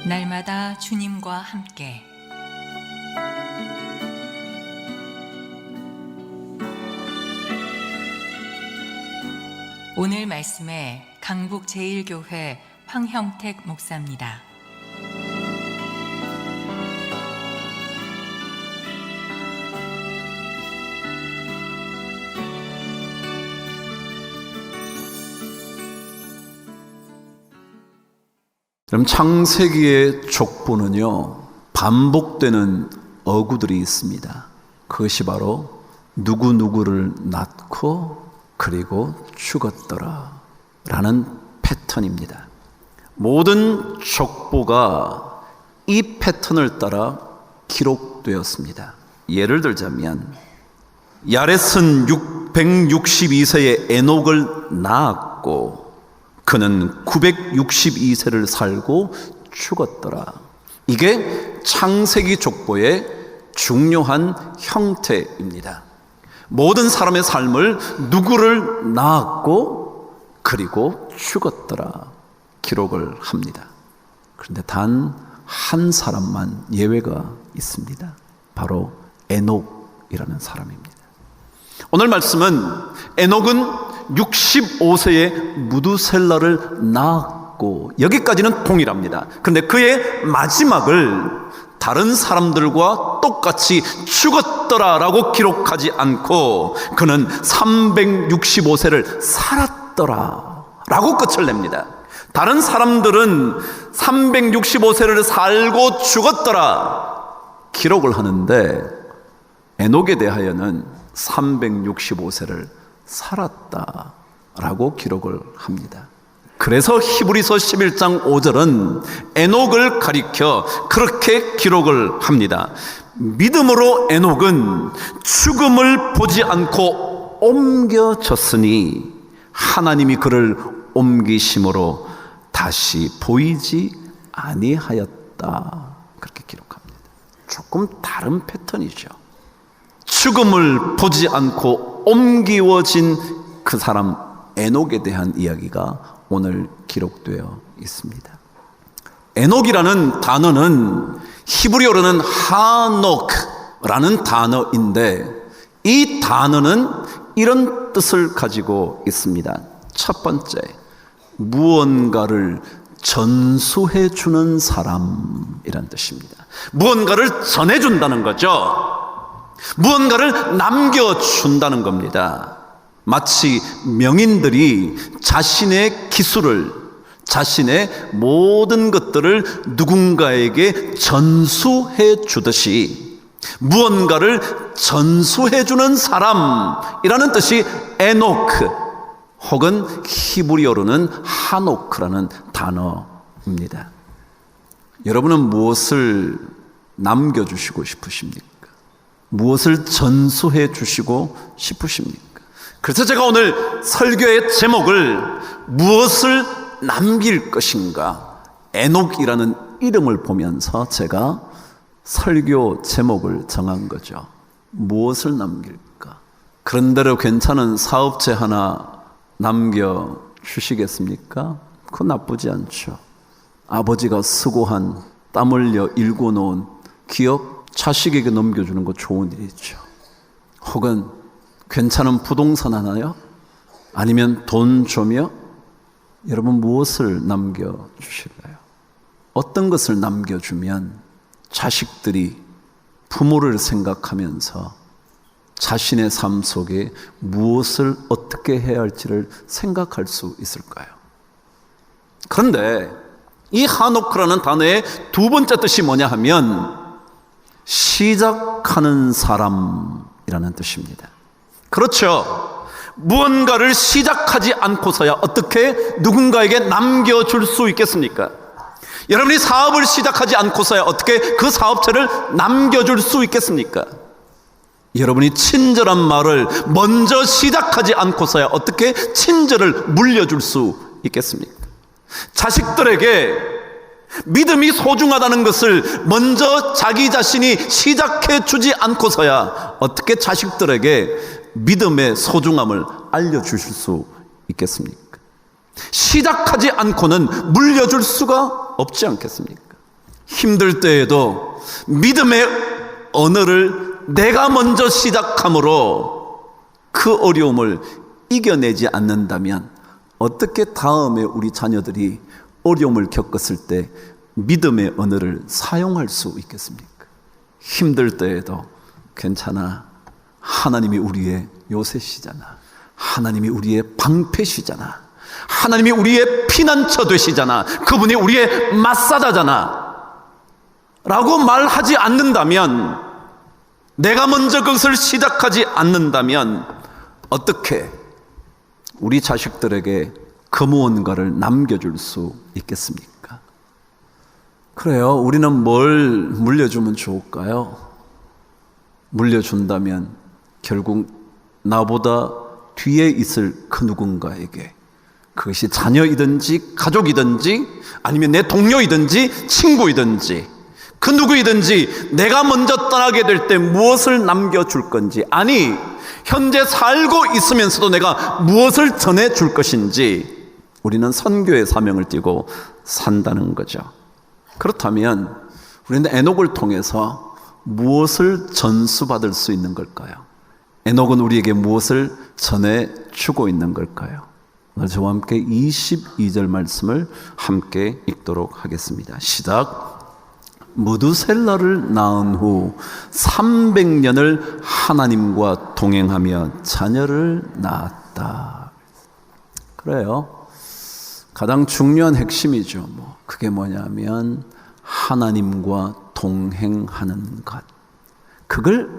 날마다 주님과 함께 오늘 말씀에 강북 제1교회 황형택 목사입니다. 그럼 창세기의 족보는요, 반복되는 어구들이 있습니다. 그것이 바로 누구누구를 낳고 그리고 죽었더라 라는 패턴입니다. 모든 족보가 이 패턴을 따라 기록되었습니다. 예를 들자면 야렛은 162세에 에녹을 낳았고 그는 962세를 살고 죽었더라. 이게 창세기 족보의 중요한 형태입니다. 모든 사람의 삶을 누구를 낳았고 그리고 죽었더라 기록을 합니다. 그런데 단 한 사람만 예외가 있습니다. 바로 에녹이라는 사람입니다. 오늘 말씀은 에녹은 65세에 무두셀라를 낳았고 여기까지는 동일합니다. 그런데 그의 마지막을 다른 사람들과 똑같이 죽었더라라고 기록하지 않고 그는 365세를 살았더라라고 끝을 냅니다. 다른 사람들은 365세를 살고 죽었더라 기록을 하는데 에녹에 대하여는 365세를 살았다라고 기록을 합니다. 그래서 히브리서 11장 5절은 에녹을 가리켜 그렇게 기록을 합니다. 믿음으로 에녹은 죽음을 보지 않고 옮겨졌으니 하나님이 그를 옮기심으로 다시 보이지 아니하였다. 그렇게 기록합니다. 조금 다른 패턴이죠. 죽음을 보지 않고 옮기워진 그 사람 에녹에 대한 이야기가 오늘 기록되어 있습니다. 에녹이라는 단어는 히브리어로는 하녹라는 단어인데 이 단어는 이런 뜻을 가지고 있습니다. 첫 번째, 무언가를 전수해 주는 사람이라는 뜻입니다. 무언가를 전해준다는 거죠. 무언가를 남겨준다는 겁니다. 마치 명인들이 자신의 기술을, 자신의 모든 것들을 누군가에게 전수해 주듯이 무언가를 전수해 주는 사람이라는 뜻이 에녹 혹은 히브리어로는 하노크라는 단어입니다. 여러분은 무엇을 남겨주시고 싶으십니까? 무엇을 전수해 주시고 싶으십니까? 그래서 제가 오늘 설교의 제목을 무엇을 남길 것인가, 에녹이라는 이름을 보면서 제가 설교 제목을 정한 거죠. 무엇을 남길까? 그런대로 괜찮은 사업체 하나 남겨주시겠습니까? 그건 나쁘지 않죠. 아버지가 수고한 땀 흘려 일궈놓은 기업 자식에게 넘겨주는 거 좋은 일이죠. 혹은 괜찮은 부동산 하나요? 아니면 돈 좀요? 여러분 무엇을 남겨주실까요? 어떤 것을 남겨주면 자식들이 부모를 생각하면서 자신의 삶 속에 무엇을 어떻게 해야 할지를 생각할 수 있을까요? 그런데 이 하노크라는 단어의 두 번째 뜻이 뭐냐 하면 시작하는 사람이라는 뜻입니다. 그렇죠. 무언가를 시작하지 않고서야 어떻게 누군가에게 남겨줄 수 있겠습니까? 여러분이 사업을 시작하지 않고서야 어떻게 그 사업체를 남겨줄 수 있겠습니까? 여러분이 친절한 말을 먼저 시작하지 않고서야 어떻게 친절을 물려줄 수 있겠습니까? 자식들에게 믿음이 소중하다는 것을 먼저 자기 자신이 시작해 주지 않고서야 어떻게 자식들에게 믿음의 소중함을 알려주실 수 있겠습니까? 시작하지 않고는 물려줄 수가 없지 않겠습니까? 힘들 때에도 믿음의 언어를 내가 먼저 시작함으로 그 어려움을 이겨내지 않는다면 어떻게 다음에 우리 자녀들이 어려움을 겪었을 때 믿음의 언어를 사용할 수 있겠습니까? 힘들 때에도 괜찮아. 하나님이 우리의 요새시잖아. 하나님이 우리의 방패시잖아. 하나님이 우리의 피난처 되시잖아. 그분이 우리의 마사다잖아. 라고 말하지 않는다면, 내가 먼저 그것을 시작하지 않는다면 어떻게 우리 자식들에게 그 무언가를 남겨줄 수 있겠습니까? 그래요. 우리는 뭘 물려주면 좋을까요? 물려준다면 결국 나보다 뒤에 있을 그 누군가에게, 그것이 자녀이든지 가족이든지 아니면 내 동료이든지 친구이든지 그 누구이든지 내가 먼저 떠나게 될 때 무엇을 남겨줄 건지, 아니 현재 살고 있으면서도 내가 무엇을 전해줄 것인지 우리는 선교의 사명을 띠고 산다는 거죠. 그렇다면 우리는 에녹을 통해서 무엇을 전수받을 수 있는 걸까요? 에녹은 우리에게 무엇을 전해주고 있는 걸까요? 오늘 저와 함께 22절 말씀을 함께 읽도록 하겠습니다. 시작. 무두셀라를 낳은 후 300년을 하나님과 동행하며 자녀를 낳았다. 그래요. 가장 중요한 핵심이죠. 그게 뭐냐면 하나님과 동행하는 것. 그걸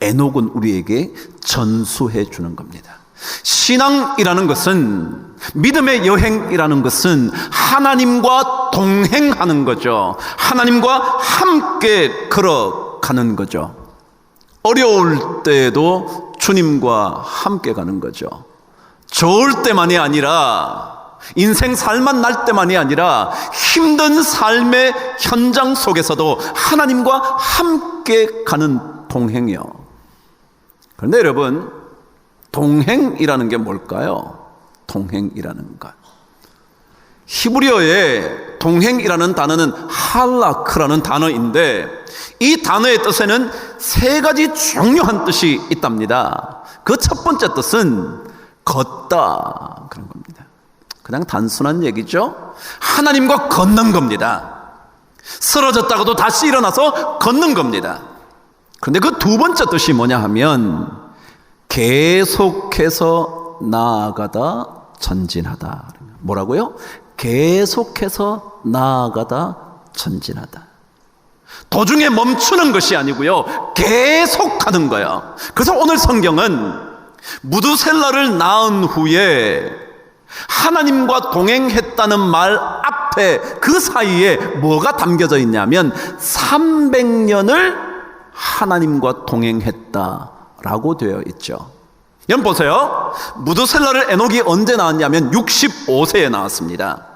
에녹은 우리에게 전수해 주는 겁니다. 신앙이라는 것은, 믿음의 여행이라는 것은 하나님과 동행하는 거죠. 하나님과 함께 걸어가는 거죠. 어려울 때에도 주님과 함께 가는 거죠. 좋을 때만이 아니라, 인생 살만 날 때만이 아니라 힘든 삶의 현장 속에서도 하나님과 함께 가는 동행이요. 그런데 여러분, 동행이라는 게 뭘까요? 동행이라는 것. 히브리어에 동행이라는 단어는 할라크라는 단어인데, 이 단어의 뜻에는 세 가지 중요한 뜻이 있답니다. 그 첫 번째 뜻은 걷다, 그런 겁니다. 그냥 단순한 얘기죠. 하나님과 걷는 겁니다. 쓰러졌다가도 다시 일어나서 걷는 겁니다. 그런데 그 두 번째 뜻이 뭐냐 하면 계속해서 나아가다 전진하다. 뭐라고요? 계속해서 나아가다 전진하다. 도중에 멈추는 것이 아니고요, 계속하는 거예요. 그래서 오늘 성경은 무두셀라를 낳은 후에 하나님과 동행했다는 말 앞에, 그 사이에 뭐가 담겨져 있냐면 300년을 하나님과 동행했다라고 되어 있죠. 여러분 보세요. 무두셀라를 에녹이 언제 낳았냐면 65세에 낳았습니다.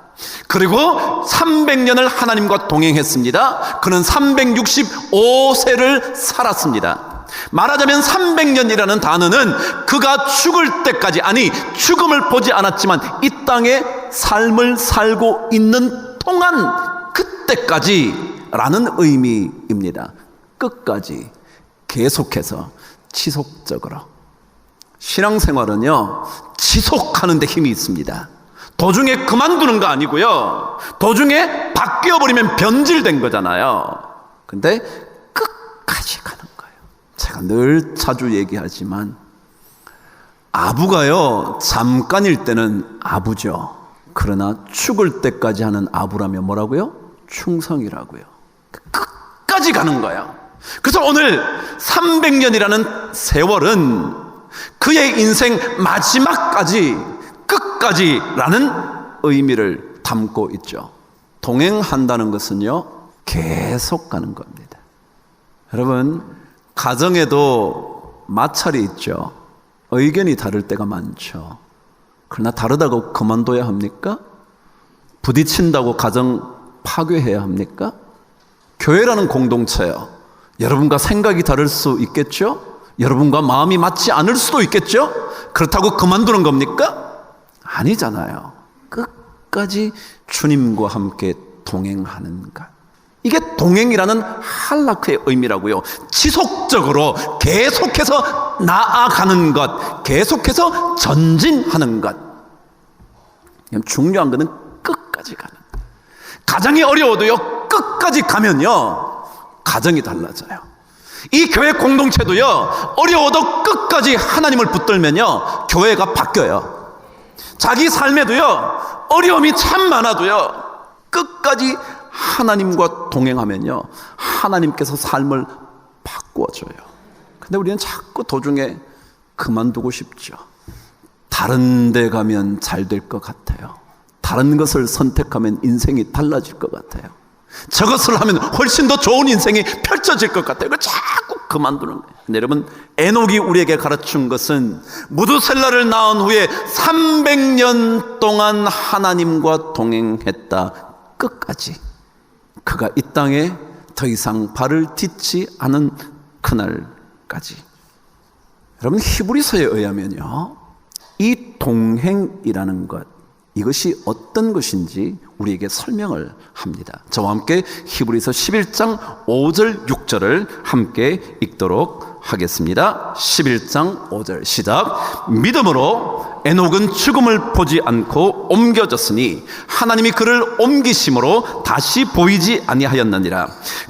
그리고 300년을 하나님과 동행했습니다. 그는 365세를 살았습니다. 말하자면 300년이라는 단어는 그가 죽을 때까지, 아니 죽음을 보지 않았지만 이 땅에 삶을 살고 있는 동안 그때까지라는 의미입니다. 끝까지, 계속해서, 지속적으로. 신앙생활은요, 지속하는 데 힘이 있습니다. 도중에 그만두는 거 아니고요, 도중에 바뀌어버리면 변질된 거잖아요. 근데 끝까지 가는 거예요. 제가 늘 자주 얘기하지만 아부가요, 잠깐일 때는 아부죠. 그러나 죽을 때까지 하는 아부라면 뭐라고요? 충성이라고요. 끝까지 가는 거예요. 그래서 오늘 300년이라는 세월은 그의 인생 마지막까지, 끝까지라는 의미를 담고 있죠. 동행한다는 것은요, 계속 가는 겁니다. 여러분, 가정에도 마찰이 있죠. 의견이 다를 때가 많죠. 그러나 다르다고 그만둬야 합니까? 부딪힌다고 가정 파괴해야 합니까? 교회라는 공동체요, 여러분과 생각이 다를 수 있겠죠? 여러분과 마음이 맞지 않을 수도 있겠죠? 그렇다고 그만두는 겁니까? 아니잖아요. 끝까지 주님과 함께 동행하는 것. 이게 동행이라는 할라크의 의미라고요. 지속적으로 계속해서 나아가는 것, 계속해서 전진하는 것. 중요한 것은 끝까지 가는 것. 가정이 어려워도요, 끝까지 가면요, 가정이 달라져요. 이 교회 공동체도요, 어려워도 끝까지 하나님을 붙들면요, 교회가 바뀌어요. 자기 삶에도요, 어려움이 참 많아도요, 끝까지 하나님과 동행하면요, 하나님께서 삶을 바꾸어줘요. 근데 우리는 자꾸 도중에 그만두고 싶죠. 다른 데 가면 잘 될 것 같아요. 다른 것을 선택하면 인생이 달라질 것 같아요. 저것을 하면 훨씬 더 좋은 인생이 펼쳐질 것 같아요. 그걸 자꾸 그만두는 거예요. 근데 여러분, 에녹이 우리에게 가르친 것은 무두셀라를 낳은 후에 300년 동안 하나님과 동행했다. 끝까지. 그가 이 땅에 더 이상 발을 딛지 않은 그날까지. 여러분, 히브리서에 의하면요, 이 동행이라는 것, 이것이 어떤 것인지 우리에게 설명을 합니다. 저와 함께 히브리서 11장 5절 6절을 함께 읽도록 하겠습니다. 11장 5절 시작. 믿음으로 에녹은 죽음을 보지 않고 옮겨졌으니 하나님이 그를 옮기심으로 다시 보이지 아니하였느니라.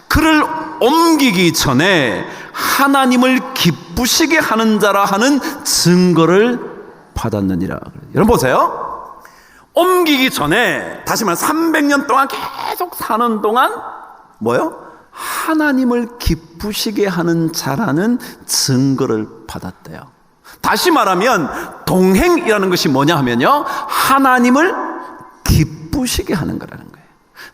그를 옮기기 전에 하나님을 기쁘시게 하는 자라 하는 증거를 받았느니라. 여러분 보세요. 옮기기 전에, 다시 말해 300년 동안 계속 사는 동안 뭐요? 하나님을 기쁘시게 하는 자라는 증거를 받았대요. 다시 말하면 동행이라는 것이 뭐냐 하면요, 하나님을 기쁘시게 하는 거라는 거예요.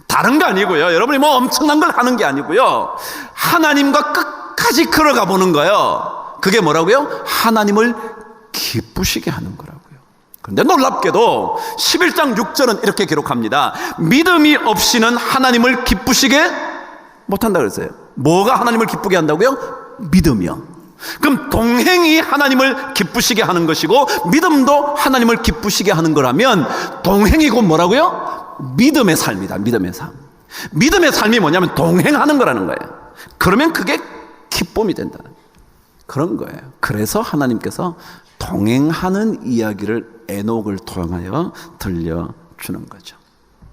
다른 거 아니고요, 여러분이 뭐 엄청난 걸 하는 게 아니고요, 하나님과 끝까지 걸어가 보는 거예요. 그게 뭐라고요? 하나님을 기쁘시게 하는 거라고요. 그런데 놀랍게도 11장 6절은 이렇게 기록합니다. 믿음이 없이는 하나님을 기쁘시게 못한다 그랬어요. 뭐가 하나님을 기쁘게 한다고요? 믿음이요. 그럼 동행이 하나님을 기쁘시게 하는 것이고 믿음도 하나님을 기쁘시게 하는 거라면 동행이고 뭐라고요? 믿음의 삶이다. 믿음의 삶. 믿음의 삶이 뭐냐면 동행하는 거라는 거예요. 그러면 그게 기쁨이 된다는 그런 거예요. 그래서 하나님께서 동행하는 이야기를 에녹을 통하여 들려주는 거죠.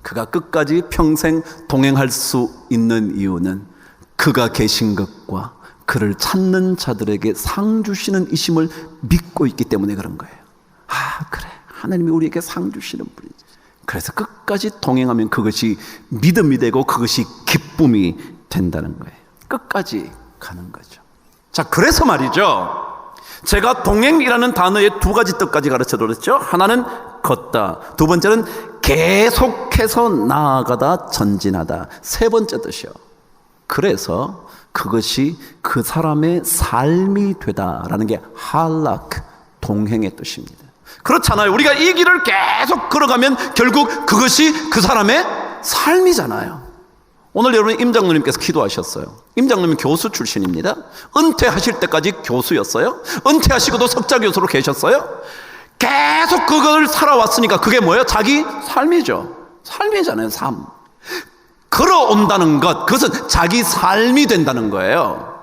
그가 끝까지 평생 동행할 수 있는 이유는 그가 계신 것과 그를 찾는 자들에게 상 주시는 이심을 믿고 있기 때문에 그런 거예요. 아, 그래, 하나님이 우리에게 상 주시는 분이지. 그래서 끝까지 동행하면 그것이 믿음이 되고 그것이 기쁨이 된다는 거예요. 끝까지 가는 거죠. 자, 그래서 말이죠, 제가 동행이라는 단어의 두 가지 뜻까지 가르쳐드렸죠. 하나는 걷다, 두 번째는 계속해서 나아가다, 전진하다, 세 번째 뜻이요. 그래서 그것이 그 사람의 삶이 되다라는 게 할라크, 동행의 뜻입니다. 그렇잖아요. 우리가 이 길을 계속 걸어가면 결국 그것이 그 사람의 삶이잖아요. 오늘 여러분 임장로님께서 기도하셨어요. 임장로님 교수 출신입니다. 은퇴하실 때까지 교수였어요. 은퇴하시고도 석자 교수로 계셨어요. 계속 그걸 살아왔으니까 그게 뭐예요? 자기 삶이죠. 삶이잖아요. 삶. 걸어온다는 것, 그것은 자기 삶이 된다는 거예요.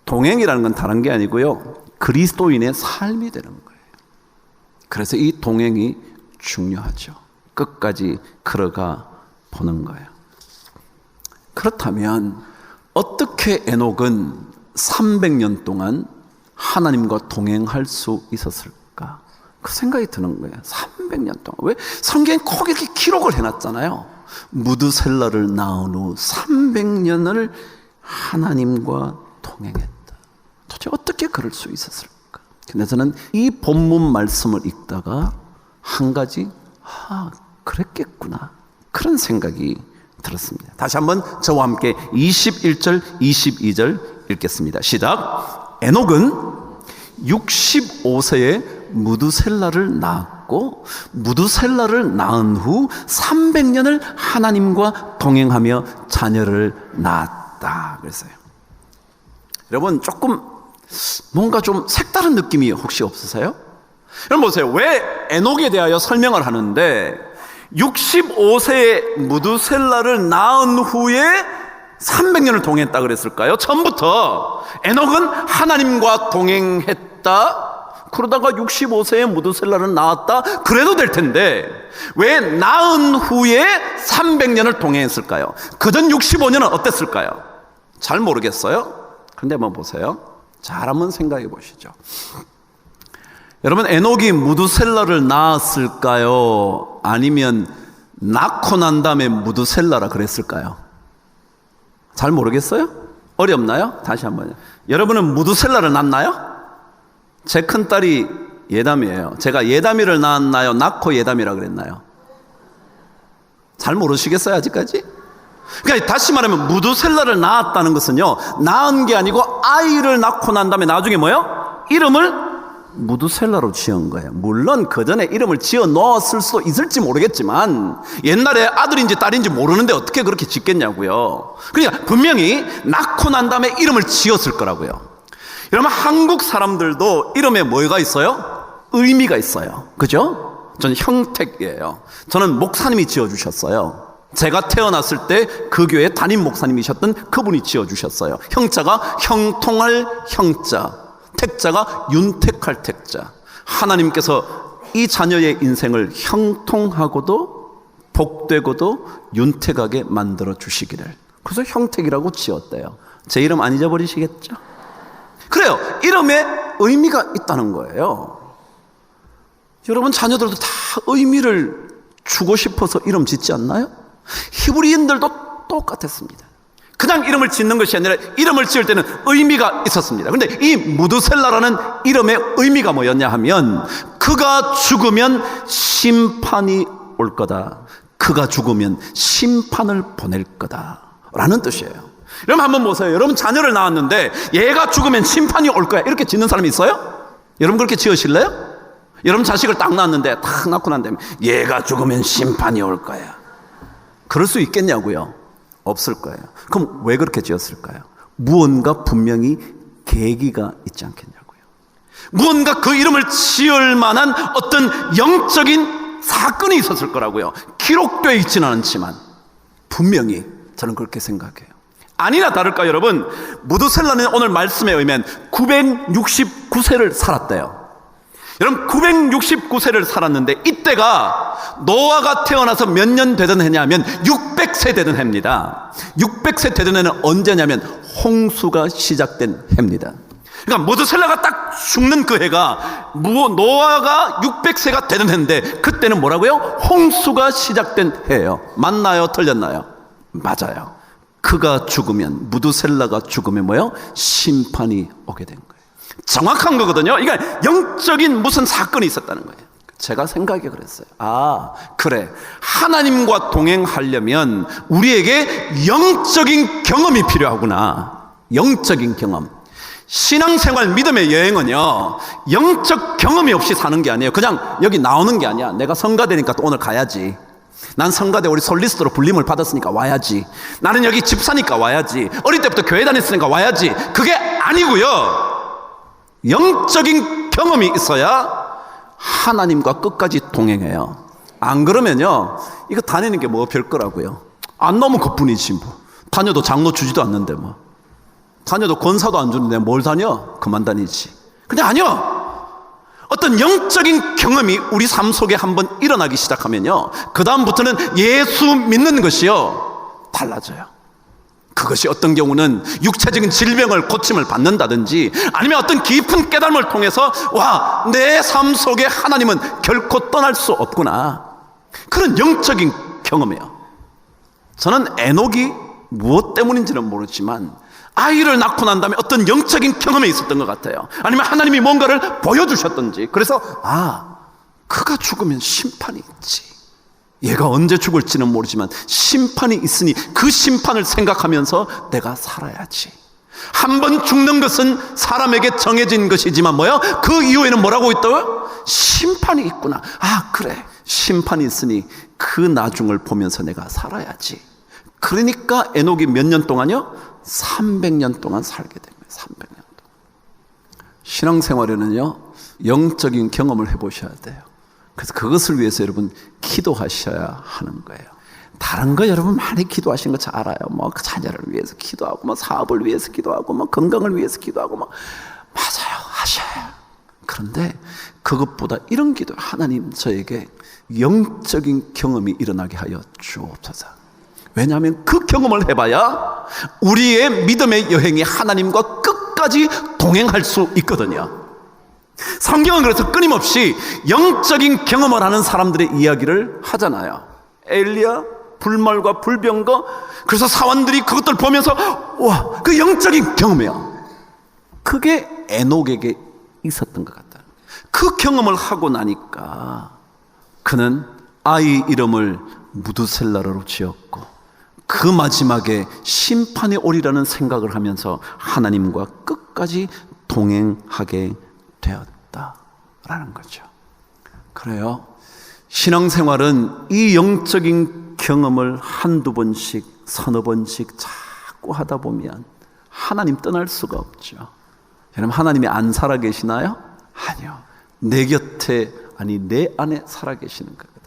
동행이라는 건 다른 게 아니고요, 그리스도인의 삶이 되는 거예요. 그래서 이 동행이 중요하죠. 끝까지 걸어가 보는 거예요. 그렇다면 어떻게 에녹은 300년 동안 하나님과 동행할 수 있었을까? 그 생각이 드는 거예요. 300년 동안. 왜? 성경에 꼭 이렇게 기록을 해놨잖아요. 무드셀라를 낳은 후 300년을 하나님과 동행했다. 도대체 어떻게 그럴 수 있었을까? 근데 저는 이 본문 말씀을 읽다가 한 가지, 그랬겠구나, 그런 생각이 들었습니다. 다시 한번 저와 함께 21절 22절 읽겠습니다. 시작. 에녹은 65세에 무드셀라를 낳았고 무드셀라를 낳은 후 300년을 하나님과 동행하며 자녀를 낳았다 그랬어요. 여러분, 조금 뭔가 좀 색다른 느낌이 혹시 없으세요? 여러분 보세요. 왜 에녹에 대하여 설명을 하는데 65세에 무두셀라를 낳은 후에 300년을 동행했다 그랬을까요? 처음부터 에녹은 하나님과 동행했다. 그러다가 65세에 무두셀라를 낳았다. 그래도 될 텐데 왜 낳은 후에 300년을 동행했을까요? 그전 65년은 어땠을까요? 잘 모르겠어요. 근데 한번 보세요. 잘 한번 생각해 보시죠. 여러분, 에녹이 무두셀라를 낳았을까요? 아니면 낳고 난 다음에 무두셀라라 그랬을까요? 잘 모르겠어요? 어렵나요? 다시 한번요. 여러분은 무두셀라를 낳나요? 제 큰딸이 예담이에요. 제가 예담이를 낳았나요? 낳고 예담이라 그랬나요? 잘 모르시겠어요, 아직까지? 그러니까 다시 말하면 무두셀라를 낳았다는 것은요, 낳은 게 아니고 아이를 낳고 난 다음에 나중에 뭐요? 이름을 무두셀라로 지은 거예요. 물론 그 전에 이름을 지어 놓았을 수도 있을지 모르겠지만 옛날에 아들인지 딸인지 모르는데 어떻게 그렇게 짓겠냐고요. 그러니까 분명히 낳고 난 다음에 이름을 지었을 거라고요. 여러분, 한국 사람들도 이름에 뭐가 있어요? 의미가 있어요. 그죠? 저는 형택이에요. 저는 목사님이 지어주셨어요. 제가 태어났을 때 그 교회 담임 목사님이셨던 그분이 지어주셨어요. 형자가 형통할 형자, 택자가 윤택할 택자. 하나님께서 이 자녀의 인생을 형통하고도 복되고도 윤택하게 만들어 주시기를, 그래서 형택이라고 지었대요. 제 이름 안 잊어버리시겠죠? 그래요. 이름에 의미가 있다는 거예요. 여러분, 자녀들도 다 의미를 주고 싶어서 이름 짓지 않나요? 히브리인들도 똑같았습니다. 그냥 이름을 짓는 것이 아니라 이름을 지을 때는 의미가 있었습니다. 그런데 이 무두셀라라는 이름의 의미가 뭐였냐 하면, 그가 죽으면 심판이 올 거다. 그가 죽으면 심판을 보낼 거다 라는 뜻이에요. 여러분, 한번 보세요. 여러분, 자녀를 낳았는데 얘가 죽으면 심판이 올 거야, 이렇게 짓는 사람이 있어요? 여러분, 그렇게 지으실래요? 여러분, 자식을 딱 낳았는데 딱 낳고 난 다음에 얘가 죽으면 심판이 올 거야, 그럴 수 있겠냐고요? 없을 거예요. 그럼 왜 그렇게 지었을까요? 무언가 분명히 계기가 있지 않겠냐고요. 무언가 그 이름을 지을 만한 어떤 영적인 사건이 있었을 거라고요. 기록되어 있지는 않지만 분명히 저는 그렇게 생각해요. 아니나 다를까 여러분, 무두셀라는 오늘 말씀에 의하면 969세를 살았대요. 여러분, 969세를 살았는데 이때가 노아가 태어나서 몇 년 되던 해냐면 600세 되던 해입니다. 600세 되던 해는 언제냐면 홍수가 시작된 해입니다. 그러니까 무두셀라가 딱 죽는 그 해가 노아가 600세가 되던 해인데, 그때는 뭐라고요? 홍수가 시작된 해예요. 맞나요? 틀렸나요? 맞아요. 그가 죽으면, 무두셀라가 죽으면 뭐예요? 심판이 오게 된 거예요. 정확한 거거든요. 그러니까 영적인 무슨 사건이 있었다는 거예요. 제가 생각이 그랬어요. 아, 그래, 하나님과 동행하려면 우리에게 영적인 경험이 필요하구나. 영적인 경험. 신앙생활, 믿음의 여행은요, 영적 경험이 없이 사는 게 아니에요. 그냥 여기 나오는 게 아니야. 내가 성가대니까 또 오늘 가야지. 난 성가대 우리 솔리스트로 불림을 받았으니까 와야지. 나는 여기 집사니까 와야지. 어릴 때부터 교회 다녔으니까 와야지. 그게 아니고요. 영적인 경험이 있어야 하나님과 끝까지 동행해요. 안 그러면요, 이거 다니는 게 뭐 별거라고요. 안 나오면 그뿐이지 뭐. 다녀도 장로 주지도 않는데 뭐. 다녀도 권사도 안 주는데 뭘 다녀? 그만 다니지. 근데 아니요, 어떤 영적인 경험이 우리 삶 속에 한번 일어나기 시작하면요, 그 다음부터는 예수 믿는 것이요 달라져요. 그것이 어떤 경우는 육체적인 질병을 고침을 받는다든지, 아니면 어떤 깊은 깨달음을 통해서 와, 내 삶 속에 하나님은 결코 떠날 수 없구나, 그런 영적인 경험이에요. 저는 에녹이 무엇 때문인지는 모르지만 아이를 낳고 난 다음에 어떤 영적인 경험이 있었던 것 같아요. 아니면 하나님이 뭔가를 보여주셨던지. 그래서 아, 그가 죽으면 심판이 있지. 얘가 언제 죽을지는 모르지만 심판이 있으니 그 심판을 생각하면서 내가 살아야지. 한 번 죽는 것은 사람에게 정해진 것이지만 뭐요? 그 이후에는 뭐라고 있다고요? 심판이 있구나. 아, 그래, 심판이 있으니 그 나중을 보면서 내가 살아야지. 그러니까 에녹이 몇 년 동안요? 300년 동안 살게 된 거예요. 300년 동안. 신앙생활에는요, 영적인 경험을 해보셔야 돼요. 그래서 그것을 위해서 여러분 기도하셔야 하는 거예요. 다른 거 여러분 많이 기도하신 거 잘 알아요. 뭐 자녀를 위해서 기도하고, 뭐 사업을 위해서 기도하고, 뭐 건강을 위해서 기도하고, 뭐 맞아요, 하셔요. 그런데 그것보다 이런 기도, 하나님 저에게 영적인 경험이 일어나게 하여 주옵소서. 왜냐하면 그 경험을 해봐야 우리의 믿음의 여행이 하나님과 끝까지 동행할 수 있거든요. 성경은 그래서 끊임없이 영적인 경험을 하는 사람들의 이야기를 하잖아요. 엘리야, 불말과 불병거. 그래서 사원들이 그것들 보면서 와, 그 영적인 경험이에요. 그게 에녹에게 있었던 것 같다. 그 경험을 하고 나니까 그는 아이 이름을 무드셀라로 지었고, 그 마지막에 심판이 오리라는 생각을 하면서 하나님과 끝까지 동행하게 되었다라는 거죠. 그래요. 신앙생활은 이 영적인 경험을 한두 번씩, 서너 번씩 자꾸 하다 보면 하나님 떠날 수가 없죠. 여러분, 하나님이 안 살아계시나요? 아니요. 내 곁에, 아니 내 안에 살아계시는 거거든요.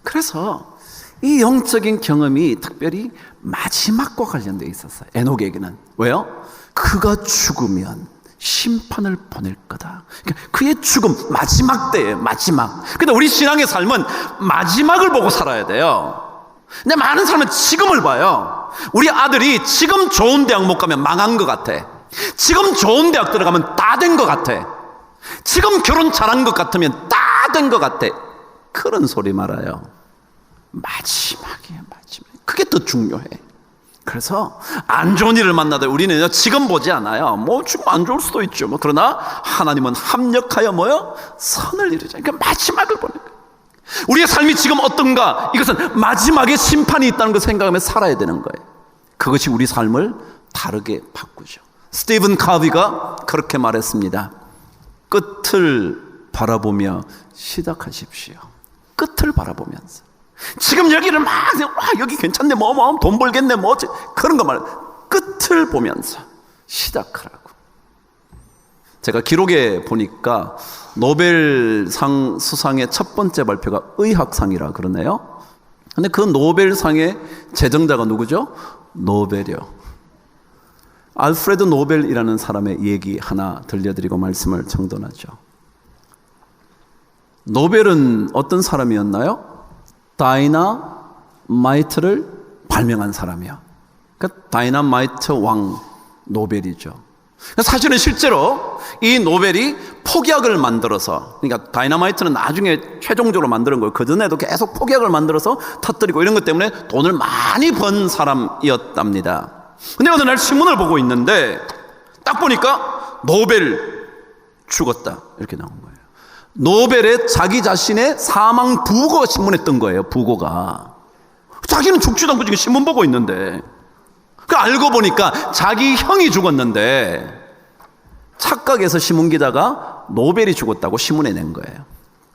그래서 이 영적인 경험이 특별히 마지막과 관련되어 있었어요. 에녹에게는. 왜요? 그가 죽으면 심판을 보낼 거다. 그러니까 그의 죽음, 마지막 때예요. 마지막. 근데 우리 신앙의 삶은 마지막을 보고 살아야 돼요. 근데 많은 사람은 지금을 봐요. 우리 아들이 지금 좋은 대학 못 가면 망한 것 같아. 지금 좋은 대학 들어가면 다 된 것 같아. 지금 결혼 잘한 것 같으면 다 된 것 같아. 그런 소리 말아요. 마지막이에요, 마지막. 그게 더 중요해. 그래서 안 좋은 일을 만나도 우리는 지금 보지 않아요. 뭐 지금 안 좋을 수도 있죠. 뭐 그러나 하나님은 합력하여 뭐요? 선을 이루자. 그러니까 마지막을 보는 거예요. 우리의 삶이 지금 어떤가? 이것은 마지막에 심판이 있다는 걸 생각하며 살아야 되는 거예요. 그것이 우리 삶을 다르게 바꾸죠. 스티븐 카비가 그렇게 말했습니다. 끝을 바라보며 시작하십시오. 끝을 바라보면서. 지금 여기를 막, 와, 여기 괜찮네, 돈 벌겠네, 그런 거 말고, 끝을 보면서 시작하라고. 제가 기록에 보니까 노벨상 수상의 첫 번째 발표가 의학상이라 그러네요. 근데 그 노벨상의 제정자가 누구죠? 노벨이요. 알프레드 노벨이라는 사람의 얘기 하나 들려드리고 말씀을 정돈하죠. 노벨은 어떤 사람이었나요? 다이나마이트를 발명한 사람이야. 그러니까 다이나마이트 왕 노벨이죠. 사실은 실제로 이 노벨이 폭약을 만들어서, 그러니까 다이나마이트는 나중에 최종적으로 만드는 거예요. 그전에도 계속 폭약을 만들어서 터뜨리고 이런 것 때문에 돈을 많이 번 사람이었답니다. 근데 어느 날 신문을 보고 있는데 딱 보니까 노벨 죽었다 이렇게 나온 거예요. 노벨의 자기 자신의 사망 부고가 신문에 뜬 거예요. 부고가. 자기는 죽지도 않고 지금 신문 보고 있는데, 그 알고 보니까 자기 형이 죽었는데 착각해서 신문기자가 노벨이 죽었다고 신문에 낸 거예요.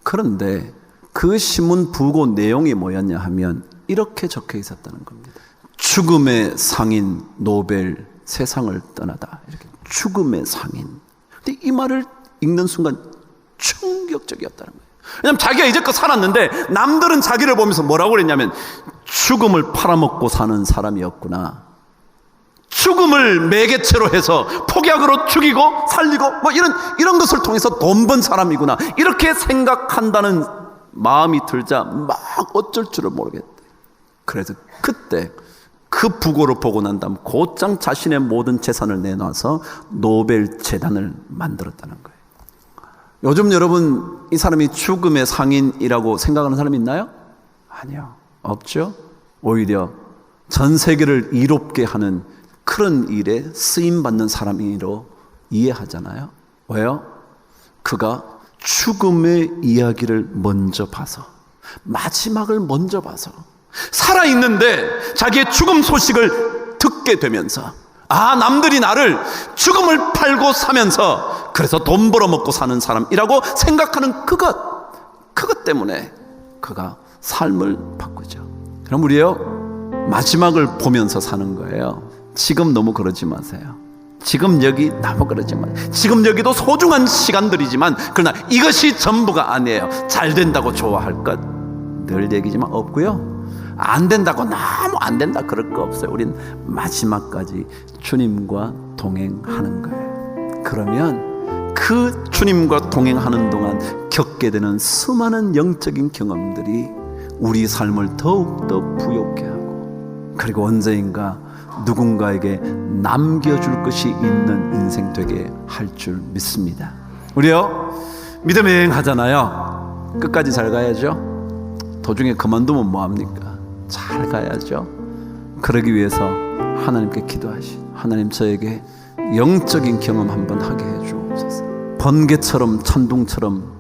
그런데 그 신문 부고 내용이 뭐였냐 하면 이렇게 적혀 있었다는 겁니다. 죽음의 상인 노벨 세상을 떠나다. 이렇게 죽음의 상인. 근데 이 말을 읽는 순간 충격적이었다는 거예요. 왜냐하면 자기가 이제껏 살았는데 남들은 자기를 보면서 뭐라고 그랬냐면 죽음을 팔아먹고 사는 사람이었구나. 죽음을 매개체로 해서 폭약으로 죽이고 살리고 뭐 이런 것을 통해서 돈 번 사람이구나. 이렇게 생각한다는 마음이 들자 막 어쩔 줄을 모르겠대. 그래서 그때 그 부고를 보고 난 다음 곧장 자신의 모든 재산을 내놔서 노벨 재단을 만들었다는 거예요. 요즘 여러분 이 사람이 죽음의 상인이라고 생각하는 사람이 있나요? 아니요. 없죠. 오히려 전 세계를 이롭게 하는 그런 일에 쓰임받는 사람으로 이해하잖아요. 왜요? 그가 죽음의 이야기를 먼저 봐서, 마지막을 먼저 봐서, 살아있는데 자기의 죽음 소식을 듣게 되면서, 아, 남들이 나를 죽음을 팔고 사면서 그래서 돈 벌어먹고 사는 사람이라고 생각하는 그것 때문에 그가 삶을 바꾸죠. 그럼 우리요, 마지막을 보면서 사는 거예요. 지금 너무 그러지 마세요. 지금 여기 나도 그러지만, 지금 여기도 소중한 시간들이지만, 그러나 이것이 전부가 아니에요. 잘 된다고 좋아할 것 늘 얘기지만 없고요, 안 된다고 너무 안 된다 그럴 거 없어요. 우린 마지막까지 주님과 동행하는 거예요. 그러면 그 주님과 동행하는 동안 겪게 되는 수많은 영적인 경험들이 우리 삶을 더욱더 부욕해 하고, 그리고 언젠가 누군가에게 남겨줄 것이 있는 인생 되게 할 줄 믿습니다. 우리요, 믿음 여행하잖아요. 끝까지 잘 가야죠. 도중에 그만두면 뭐합니까? 잘 가야죠. 그러기 위해서 하나님께 기도하시, 하나님 저에게 영적인 경험 한번 하게 해주옵소서. 번개처럼 천둥처럼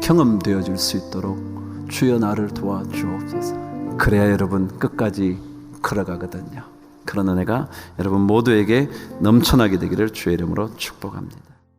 경험되어질 수 있도록 주여 나를 도와주옵소서. 그래야 여러분 끝까지 걸어가거든요. 그런 은혜가 여러분 모두에게 넘쳐나게 되기를 주의 이름으로 축복합니다.